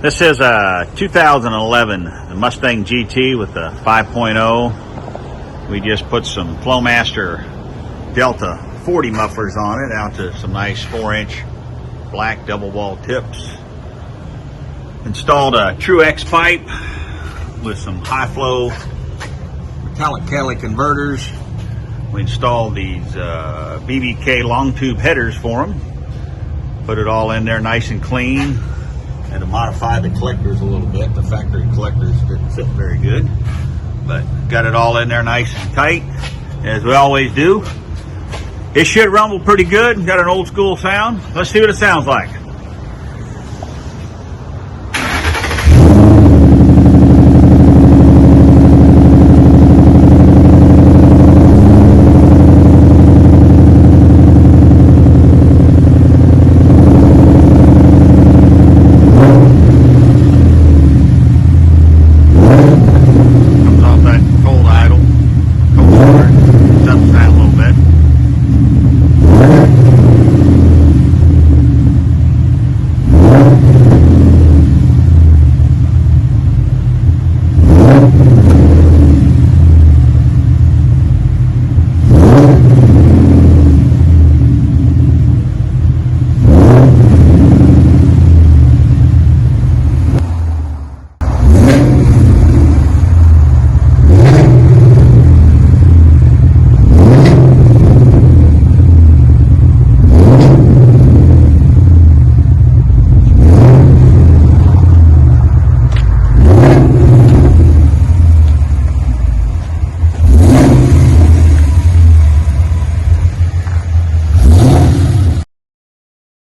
This is a 2011 Mustang GT with the 5.0. We just put some Flowmaster Delta 40 mufflers on it, out to some nice 4-inch black double wall tips. Installed a True X pipe with some high flow metallic catalytic converters. We installed these BBK long tube headers for them. Put it all in there nice and clean. Had to modify the collectors a little bit. The factory collectors didn't fit very good, but got it all in there nice and tight, as we always do. It should rumble pretty good. Got an old school sound. Let's see what it sounds like.